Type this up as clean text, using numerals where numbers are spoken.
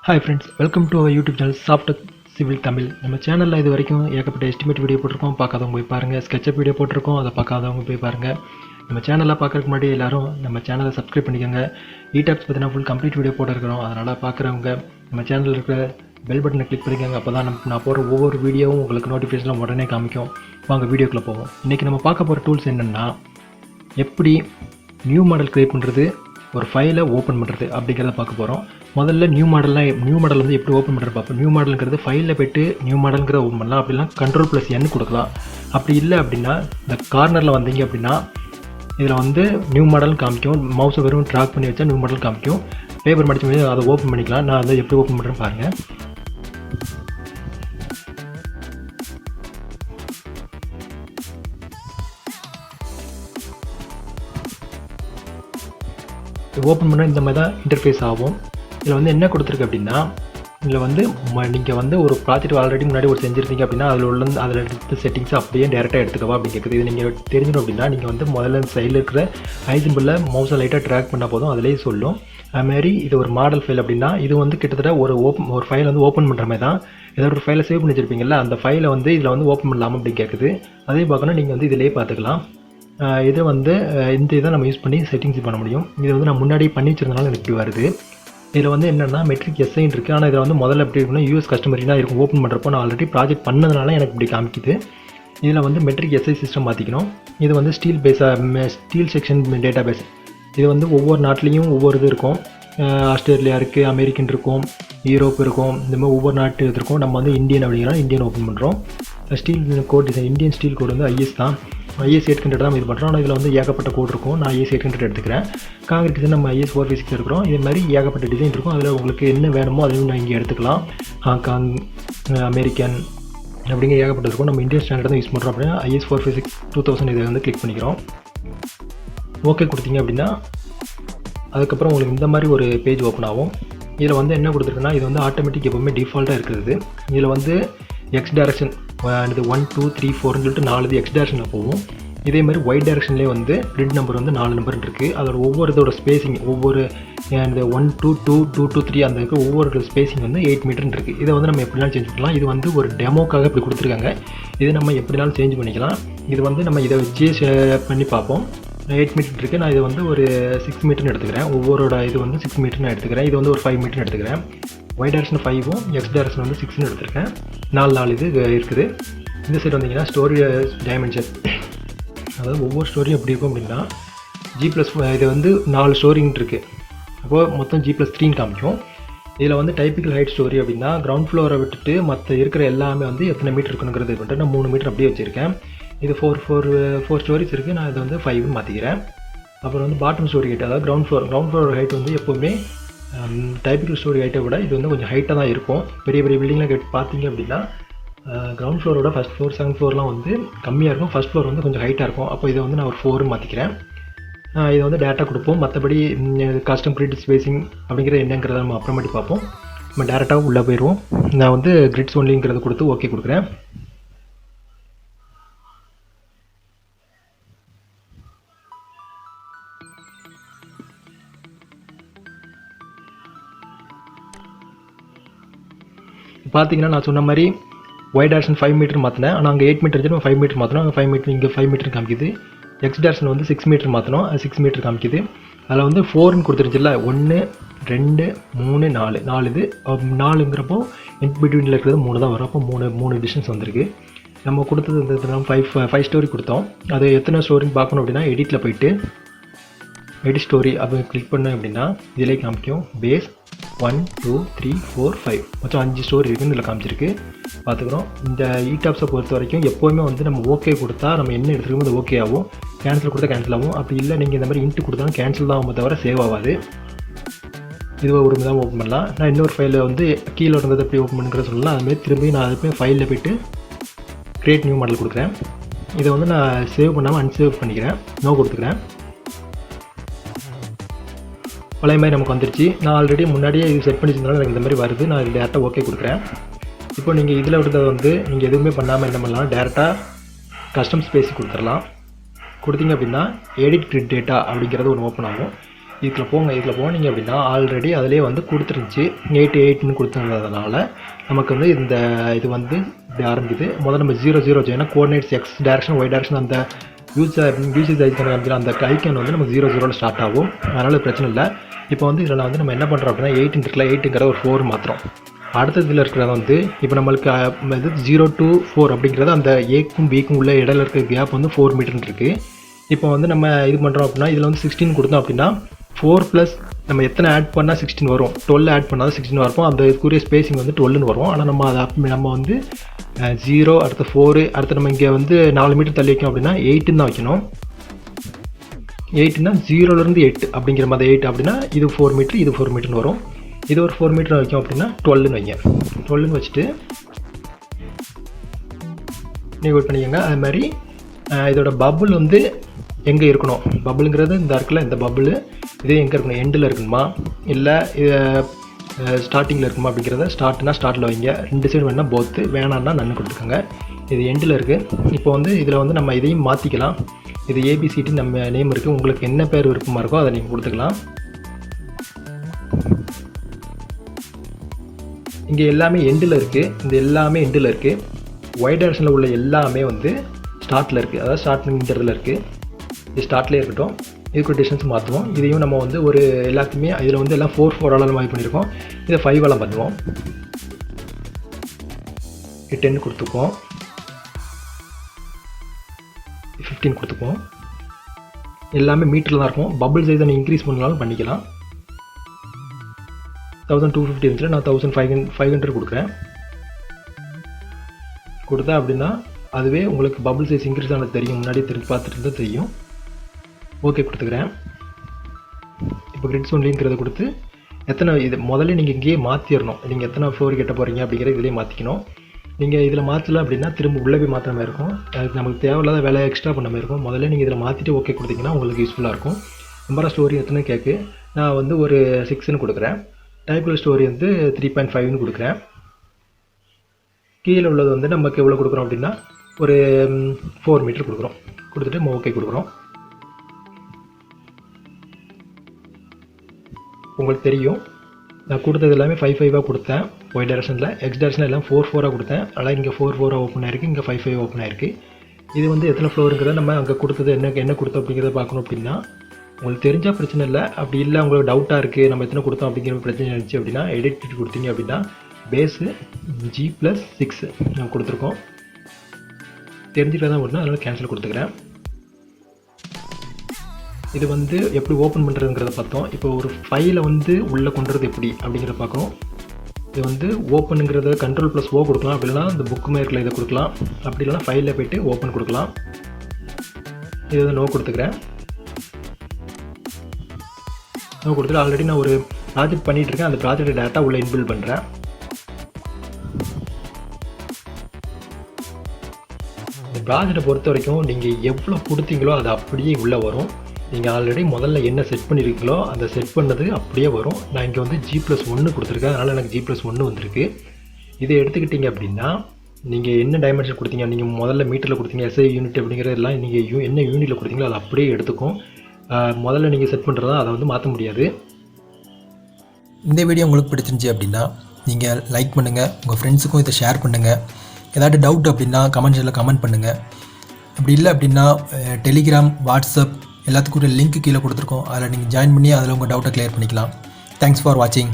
Hi friends, welcome to our YouTube channel Softech Civil Tamil. நம்ம சேனல்ல இது வரைக்கும் ஏகப்பட்ட எஸ்டிமேட் வீடியோ போட்டிருக்கோம். பார்க்காதவங்க போய் பாருங்க. SKETCHUP வீடியோ போட்டிருக்கோம். அதை பார்க்காதவங்க போய் பாருங்க. நம்ம சேனலை பார்க்கறதுக்கு முன்னாடி எல்லாரும் நம்ம சேனலை சப்ஸ்கிரைப் பண்ணிக்கோங்க. ETABS பற்றின ஃபுல் கம்ப்ளீட் வீடியோ போட்டிருக்கிறோம். அதனால் பார்க்குறவங்க நம்ம சேனலில் இருக்கிற பெல் பட்டனை கிளிக் பண்ணிக்கோங்க. அப்போ தான் நான் போகிற ஒவ்வொரு வீடியோவும் உங்களுக்கு நோட்டிஃபிகேஷன் உடனே காமிக்கும். வாங்க வீடியோக்குள்ளே போவோம். இன்றைக்கி நம்ம பார்க்க போகிற டூல்ஸ் என்னென்னா, எப்படி நியூ மாடல் கிரியேட் பண்ணுறது, ஒரு ஃபைலை ஓப்பன் பண்ணுறது அப்படிங்கிறத பார்க்க போகிறோம். முதல்ல நியூ மாடல் வந்து எப்படி ஓப்பன் பண்ணுறது பார்ப்போம். நியூ மாடலுங்கிறது ஃபைலில் போய்ட்டு நியூ மாடலுங்கிறத ஓப்பன் பண்ணலாம். அப்படிலாம் Ctrl+N கொடுக்கலாம். அப்படி இல்லை அப்படின்னா இந்த கார்னரில் வந்தீங்க அப்படின்னா இதில் வந்து நியூ மாடல் காமிக்கும். மவுஸை வெறும் ட்ராக் பண்ணி வச்சா நியூ மாடல் காமிக்கும். பேப்பர் மடிச்சு அதை ஓப்பன் பண்ணிக்கலாம். நான் அதை எப்படி ஓப்பன் பண்ணுறேன்னு பாருங்கள். ஓப்பன் பண்ணால் இந்த மாதிரி தான் இன்டர்ஃபேஸ் ஆகும். இதில் வந்து என்ன கொடுத்துருக்கு அப்படின்னா, இதில் வந்து நீங்கள் வந்து ஒரு ப்ராஜெக்ட் ஆல்ரெடி முன்னாடி ஒரு செஞ்சுருந்தீங்க அப்படின்னா அதில் எடுத்த செட்டிங்ஸை அப்படியே டேரெக்டாக எடுத்துக்கவா அப்படின்னு கேட்குது. இது நீங்கள் தெரிஞ்சிடும் அப்படின்னா நீங்கள் வந்து முதல்ல சைடில் இருக்கிற ஐ சிம்பிளில் மவுஸை லைட்டாக ட்ராக் பண்ணால் போதும், அதிலேயே சொல்லும். அதுமாரி இது ஒரு மாடல் ஃபைல் அப்படின்னா இது வந்து கிட்டத்தட்ட ஒரு ஃபைல் வந்து ஓப்பன் பண்ணுற மாதிரி தான். ஏதாவது ஒரு ஃபைலை சேவ் பண்ணி வச்சுருப்பீங்கல்ல, அந்த ஃபைலை வந்து இதில் வந்து ஓப்பன் பண்ணலாமா அப்படின்னு கேட்குது. அதே பார்க்கணும் நீங்கள் வந்து இதிலே பார்த்துக்கலாம். இதை வந்து இந்த இதை நம்ம யூஸ் பண்ணி செட்டிங்ஸ் பண்ண முடியும். இது வந்து நான் முன்னாடி பண்ணி வச்சிருந்தனால எனக்கு இப்படி வருது. இதில் வந்து என்னென்னா மெட்ரிக் எஸ்ஐன்னு இருக்குது. ஆனால் இதில் வந்து முதல்ல எப்படி இருக்குன்னா யூஎஸ் கஸ்டமரி தான் இருக்கும். ஓப்பன் பண்ணுறப்போ நான் ஆல்ரெடி ப்ராஜெக்ட் பண்ணதுனால எனக்கு இப்படி காமிக்குது. இதில் வந்து மெட்ரிக் எஸ்ஐ சிஸ்டம் மாற்றிக்கணும். இது வந்து ஸ்டீல் செக்ஷன் டேட்டா பேஸ். இது வந்து ஒவ்வொரு நாட்டிலையும் ஒவ்வொரு இது இருக்கும். ஆஸ்திரேலியா இருக்குது, அமெரிக்கன் இருக்கும், யூரோப் இருக்கும். இந்த மாதிரி ஒவ்வொரு நாட்டு இது இருக்கும். நம்ம வந்து இந்தியன் அப்படிங்கிறோம், இந்தியன் ஓப்பன் பண்ணுறோம். Steel code design, Indian steel code வந்து ஐஎஸ் தான். IS 800 தான் இது பண்ணுறோம். ஆனால் இதில் வந்து ஏகப்பட்ட கோட் இருக்கும். நான் IS 800 எடுத்துக்கிறேன். காங்கிரீட் டிசைன் நம்ம IS 456 இருக்கிறோம். இது மாதிரி ஏகப்பட்ட டிசைன் இருக்கும். அதில் உங்களுக்கு என்ன வேணுமோ அதையும் நான் இங்கே எடுத்துக்கலாம். ஹாங்காங், அமெரிக்கன் அப்படிங்கிற ஏகப்பட்ட இருக்கும். நம்ம இந்தியன் ஸ்டாண்டர்ட் தான் யூஸ் பண்ணுறோம். அப்படின்னா IS 456 2000 இதை வந்து கிளிக் பண்ணிக்கிறோம். ஓகே கொடுத்தீங்க அப்படின்னா அதுக்கப்புறம் உங்களுக்கு இந்த மாதிரி ஒரு பேஜ் ஓப்பன் ஆகும். இதில் வந்து என்ன கொடுத்துருக்குன்னா, இது வந்து ஆட்டோமேட்டிக் எப்போவுமே டிஃபால்ட்டாக இருக்கிறது. இதில் வந்து எக்ஸ் டைரக்ஷன் இது 1 2 3 4ன்னு சொல்லிட்டு 4 இது எக்ஸ் டைரக்ஷனில் போகும். இதே மாதிரி ஒய் டைரக்ஷன்லேயே வந்து கிரிட் நம்பர் வந்து 4 நம்பர் இருக்குது. அதோட ஒவ்வொரு இதோட ஸ்பேசிங் ஒவ்வொரு இந்த 1 2 2 2 2 3 அந்த இருக்குது. ஒவ்வொரு ஸ்பேசிங் வந்து 8 மீட்டர்னு இருக்குது. இதை வந்து நம்ம எப்படினாலும் சேஞ்ச் பண்ணலாம். இது வந்து ஒரு டெமோக்காக இப்படி கொடுத்துருக்காங்க. இதை நம்ம எப்படினாலும் சேஞ்ச் பண்ணிக்கலாம். இது வந்து நம்ம இதை வச்சு பண்ணி பார்ப்போம். 8 மீட்டர் இருக்குது. நான் இது வந்து ஒரு 6 மீட்டர்னு எடுத்துக்கிறேன். ஒவ்வொருட இது வந்து 6 மீட்டர் நான் எடுத்துக்கிறேன். இது வந்து ஒரு 5 மீட்டர் எடுத்துக்கிறேன். ஒய் டைரக்ஷன் 5ம் எக்ஸ் டைரக்ஷன் வந்து 6ன்னு எடுத்துருக்கேன். 4 இது இருக்குது. இந்த சைடு வந்தீங்கன்னா ஸ்டோரி டைமென்ஷன், அதாவது ஒவ்வொரு ஸ்டோரியும் எப்படி இருக்கும் அப்படின்னா G+, இது வந்து 4 ஸ்டோரின்னு இருக்குது. அப்போது மொத்தம் G+3ன்னு காமிக்கும். இதில் வந்து டைப்பிக்கல் ஹைட் ஸ்டோரி அப்படின்னா கிரவுண்ட் ஃப்ளோரை விட்டுட்டு மற்ற இருக்கிற எல்லாமே வந்து எத்தனை மீட்டர் இருக்குங்கிறது பண்ணிட்டு நான் 3 மீட்டர் அப்படியே வச்சுருக்கேன். இது 4 ஸ்டோரிஸ் இருக்குது. நான் இதை வந்து 5ன்னு மாற்றிக்கிறேன். அப்புறம் வந்து பாட்டம் ஸ்டோரி ஹைட், அதாவது கிரவுண்ட் ஃப்ளோர் ஹைட் வந்து எப்போவுமே டைப்பிக்கல் ஸ்டோரி ஹைட்டை விட இது வந்து கொஞ்சம் ஹைட்டாக தான் இருக்கும். பெரிய பெரிய பில்டிங்லாம் பார்த்தீங்க அப்படின்னா கிரவுண்ட் ஃப்ளோரோட ஃபஸ்ட் ஃப்ளோர் செகண்ட் ஃப்ளோர்லாம் வந்து கம்மியாக இருக்கும். ஃபஸ்ட் ஃப்ளோர் வந்து கொஞ்சம் ஹைட்டாக இருக்கும். அப்போ இதை வந்து நான் ஒரு 4 மாற்றிக்கிறேன். இதை வந்து டேட்டா கொடுப்போம். மற்றபடி கஸ்டம் கிரிட் ஸ்பேசிங் அப்படிங்கிறது என்னங்கிறத நம்ம அப்புறமேட்டு பார்ப்போம். நம்ம டேரெக்டாக உள்ளே போயிடுவோம். நான் வந்து கிரிட்ஸ் ஒன்லிங்கிறத கொடுத்து ஓகே கொடுக்குறேன். பார்த்தீங்கன்னா நான் சொன்ன மாதிரி ஒய் டைரக்ஷன் 5 மீட்டர் மாற்றினேன். ஆனால் அங்கே 8 மீட்டர் இருந்துச்சு, 5 மீட்டர் மாற்றினோம். அங்கே 5 மீட்டர், இங்கே 5 மீட்டர் காமிக்குது. எக்ஸ் டைரக்ஷன் வந்து 6 மீட்டர் மாற்றினோம், அது 6 மீட்டர் காமிக்குது. அதில் வந்து 4ன்னு கொடுத்துருச்சுல்ல, 1 2 3 4 இது 4ங்கிறப்போ இன் பிட்வீனில் இருக்கிறது 3 தான் வரும். அப்போ 3 டிஸ்டன்ஸ் வந்திருக்கு. நம்ம கொடுத்தது இந்த 5 ஸ்டோரி கொடுத்தோம். அது எத்தனை ஸ்டோரின்னு பார்க்கணும் அப்படின்னா எடிட்டில் போயிட்டு எடிட் ஸ்டோரி அப்படி கிளிக் பண்ணோம் அப்படின்னா இதிலே காமிக்கும். பேஸ் 1 2 3 4 5 மொத்தம் 5 ஸ்டோரி இருக்குன்னு இதில் காமிச்சிருக்கு. பார்த்துக்கிறோம். இந்த ETABS பொறுத்த வரைக்கும் எப்போவுமே வந்து நம்ம ஓகே கொடுத்தா நம்ம என்ன எடுத்துருக்கோம் அது ஓகே ஆகும். கேன்சல் கொடுத்தா கேன்சல் ஆகும். அப்படி இல்லை நீங்கள் இந்த மாதிரி இன்ட்டு கொடுத்தாலும் கேன்சல் தான் ஆகும், தவிர சேவ் ஆகாது. இது ஒரு தான் ஓப்பன் பண்ணலாம். நான் இன்னொரு ஃபைலில் வந்து கீழே இருந்தது எப்படி ஓப்பன் பண்ணுறது சொல்லலாம். அதுமாதிரி திரும்பி நான் அதுமாதிரி ஃபைலில் போய்ட்டு க்ரியேட் நியூ மாடல் கொடுக்குறேன். இதை வந்து நான் சேவ் பண்ணாமல் அன்சேவ் பண்ணிக்கிறேன். நோ கொடுத்துக்கிறேன். பழைய மாதிரி நமக்கு வந்துருச்சு. நான் ஆல்ரெடி முன்னாடியே இது செட் பண்ணி வச்சிருந்தாலும் எனக்கு இந்த மாதிரி வருது. நான் இது டேரெக்டாக ஓகே கொடுக்குறேன். இப்போ நீங்கள் இதில் விடுறத வந்து நீங்கள் எதுவுமே பண்ணாமல் என்ன பண்ணலாம், டேரெக்டாக கஸ்டம் ஸ்பேஸ் கொடுத்துடலாம். கொடுத்தீங்க அப்படின்னா எடிட் கிரிட் டேட்டா அப்படிங்கிறது ஒன்று ஓப்பன் ஆகும். இதில் போனீங்க அப்படின்னா ஆல்ரெடி அதிலே வந்து கொடுத்துருந்துச்சு 8 கொடுத்துருந்ததுனால நமக்கு வந்து இந்த இது வந்து இப்படி ஆரம்பிக்குது. முதல்ல நம்ம 0 ஏன்னா coordinates X direction Y direction அந்த யூசேஜ் ஐக்கன் அந்த ஐக்கன் வந்து நமக்கு 0 ஸ்டார்ட் ஆகும். அதனால் பிரச்சனை இல்லை. இப்போ வந்து இதில் வந்து நம்ம என்ன பண்ணுறோம் அப்படின்னா 8 இருக்குல்ல, 8ங்கிற ஒரு 4 மாத்திரம். அடுத்ததில் இருக்கிறத வந்து இப்போ நம்மளுக்கு இது 0 to 4 அப்படிங்கிறது அந்த ஏக்கும் பிக்கும் உள்ள இடையில இருக்கிற கேப் வந்து 4 மீட்டர் இருக்குது. இப்போ வந்து நம்ம இது பண்ணுறோம் அப்படின்னா இதில் வந்து 16 கொடுத்தோம் அப்படின்னா 4 + நம்ம எத்தனை ஆட் பண்ணால் 16 வரும், 12 ஆட் பண்ணால் 16 வரப்போம். அந்த இதுக்குரிய ஸ்பேசிங் வந்து 12 வரும். ஆனால் நம்ம வந்து 0 அடுத்த 4 அடுத்து நம்ம இங்கே வந்து 4 மீட்டர் தள்ளி வைக்கணும் அப்படின்னா 8 தான் வைக்கணும். 8னா 0லேருந்து 8 அப்படிங்கிற மாதிரி 8 அப்படின்னா இது 4 மீட்டர் இது 4 மீட்டர்னு வரும். இது ஒரு 4 மீட்டர் வைக்கும் அப்படின்னா 12ன்னு வைங்க. 12ன்னு வச்சுட்டு நீங்கள் வெயிட் பண்ணிக்கோங்க. அது மாதிரி இதோட பபுள் வந்து எங்கே இருக்கணும், பபுளுங்கிறது இந்த இருக்குல்ல, இந்த பபுள் இதே எங்கே இருக்கணும், எண்டில் இருக்கணுமா இல்லை ஸ்டார்டிங்கில் இருக்குமா அப்படிங்கிறத ஸ்டார்ட்னா ஸ்டார்ட்டில் வைங்க. 2 சைடு வேணால் போத்து, வேணான்னா நன்னு கொடுத்துக்கோங்க. இது எண்டில் இருக்குது. இப்போ வந்து இதில் வந்து நம்ம இதையும் மாற்றிக்கலாம். இது ஏபிசிடி நம்ம நேம் இருக்குது. உங்களுக்கு என்ன பேர் விருப்பமாக இருக்கோ அதை நீங்கள் கொடுத்துக்கலாம். இங்கே எல்லாமே எண்டில் இருக்குது. இந்த எல்லாமே எண்டில் இருக்குது. ஒய் டைரக்ஷனில் உள்ள எல்லாமே வந்து ஸ்டார்ட்டில் இருக்குது. அதாவது ஸ்டார்ட்ங்கிறதுல இருக்குது. இது ஸ்டார்ட்லேயே இருக்கட்டும். இதுக்கு டிஸ்டன்ஸ் மாற்றுவோம். இதையும் நம்ம வந்து ஒரு எல்லாத்தையுமே இதில் வந்து எல்லாம் 4 மாதிரி பண்ணியிருக்கோம். இதை 5 பண்ணுவோம். 10 கொடுத்துக்குவோம். 15 கொடுத்துக்குவோம். எல்லாமே மீட்டரில் தான் இருக்கும். பபுள் சைஸை நீங்கள் இன்க்ரீஸ் பண்ணாலும் பண்ணிக்கலாம். 1250 இருந்துச்சு, நான் 1500 கொடுக்குறேன். கொடுத்தேன் அப்படின்னா அதுவே உங்களுக்கு பபுள் சைஸ் இன்க்ரீஸ் ஆனது தெரியும். முன்னாடி திரும்பி பார்த்துட்டு இருந்தால் தெரியும். ஓகே கொடுத்துக்கிறேன். இப்போ கிரிட்ஸ் ஒன்லிங்கிறத கொடுத்து எத்தனை இது முதல்ல நீங்கள் இங்கேயே மாற்றிடணும். நீங்கள் எத்தனை ஃப்ளோர் கட்ட போகிறீங்க அப்படிங்கிற இதிலே மாற்றிக்கணும். நீங்கள் இதில் மாற்றல அப்படின்னா திரும்ப உள்ளே போய் மாற்ற மாதிரி இருக்கும். அதுக்கு நமக்கு தேவையில்லாத வேலை எக்ஸ்ட்ரா பண்ண மாதிரி இருக்கும். முதல்ல நீங்கள் இதில் மாற்றிட்டு ஓகே கொடுத்தீங்கன்னா உங்களுக்கு யூஸ்ஃபுல்லாக இருக்கும். நம்பர் ஆஃப் ஸ்டோரி எத்தனை கேட்கு, நான் வந்து ஒரு 6ன்னு கொடுக்குறேன். டைப்பில் ஸ்டோரி வந்து 3.5ன்னு கொடுக்குறேன். கீழே உள்ளது வந்து நமக்கு எவ்வளோ கொடுக்குறோம் அப்படின்னா ஒரு 4 மீட்டர் கொடுக்குறோம். கொடுத்துட்டு ஓகே கொடுக்குறோம். உங்களுக்கு தெரியும் நான் கொடுத்தது எல்லாமே 5 கொடுத்தேன். ஒய் டைரக்ஷனில், எக்ஸ் டைரக்ஷனில் எல்லாம் 4 கொடுத்தேன். அதனால் இங்கே 4 ஓப்பன் ஆயிருக்கு, இங்கே 5 ஓப்பன் ஆயிருக்கு. இது வந்து எத்தனை ஃப்ளோருங்கிறத நம்ம அங்கே கொடுத்தது என்ன கொடுத்தோம் அப்படிங்கிறத பார்க்கணும். அப்படின்னா உங்களுக்கு தெரிஞ்சால் பிரச்சனை இல்லை. அப்படி இல்லை உங்களுக்கு டவுட்டாக இருக்குது நம்ம எத்தனை கொடுத்தோம் அப்படிங்கிற பிரச்சனை இருந்துச்சு அப்படின்னா எடிட் கொடுத்தீங்க அப்படின்னா பேஸு G+6 நம்ம கொடுத்துருக்கோம். தெரிஞ்சுக்கலாம் தான் ஒன்று, அதனால் கேன்சல் கொடுத்துக்கிறேன். இது வந்து எப்படி ஓப்பன் பண்ணுறதுங்கிறத பார்த்தோம். இப்போ ஒரு ஃபைலை வந்து உள்ளே கொண்டுறது எப்படி அப்படிங்கிறத பார்க்கணும். இது வந்து ஓப்பனுங்கிறத Ctrl+O கொடுக்கலாம். அப்படி இல்லைனா இந்த புக்கு மேற்கில் இதை கொடுக்கலாம். அப்படி இல்லைனா ஃபைலில் போய்ட்டு ஓப்பன் கொடுக்கலாம். இது வந்து நோ கொடுத்துக்கிறேன். நோ கொடுத்துட்டு ஆல்ரெடி நான் ஒரு ப்ராஜெக்ட் பண்ணிகிட்டு இருக்கேன். அந்த ப்ராஜெக்ட் டேட்டா உள்ளே இன்பில்ட் பண்ணுறேன். இந்த ப்ராஜெக்டை பொறுத்த வரைக்கும் நீங்கள் எவ்வளோ கொடுத்தீங்களோ அது அப்படியே உள்ளே வரும். நீங்கள் ஆல்ரெடி முதல்ல என்ன செட் பண்ணியிருக்கீங்களோ அந்த செட் பண்ணது அப்படியே வரும். நான் இங்கே வந்து G+1 கொடுத்துருக்கேன். அதனால் எனக்கு G+1 வந்திருக்கு. இதை எடுத்துக்கிட்டிங்க அப்படின்னா நீங்கள் என்ன டைமென்ஷன் கொடுத்தீங்க, நீங்கள் முதல்ல மீட்டரில் கொடுத்தீங்க, SI யூனிட் அப்படிங்கிறதெல்லாம் நீங்கள் என்ன யூனிட்டில் கொடுத்தீங்களோ அதை அப்படியே எடுத்துக்கும். முதல்ல நீங்கள் செட் பண்ணுறதா அதை வந்து மாற்ற முடியாது. இந்த வீடியோ உங்களுக்கு பிடிச்சிருந்துச்சி அப்படின்னா நீங்கள் லைக் பண்ணுங்கள், உங்கள் ஃப்ரெண்ட்ஸுக்கும் இதை ஷேர் பண்ணுங்கள். ஏதாட்டு டவுட் அப்படின்னா கமெண்ட்ஸில் கமெண்ட் பண்ணுங்கள். அப்படி இல்லை அப்படின்னா டெலிகிராம், வாட்ஸ்அப் எல்லாத்துக்கும் ஒரு லிங்க் கீழே கொடுத்துருக்கோம். அதில் நீங்கள் ஜாயின் பண்ணி அதில் உங்கள் டவுட்டை கிளியர் பண்ணிக்கலாம். தேங்க்ஸ் ஃபார் வாட்சிங்.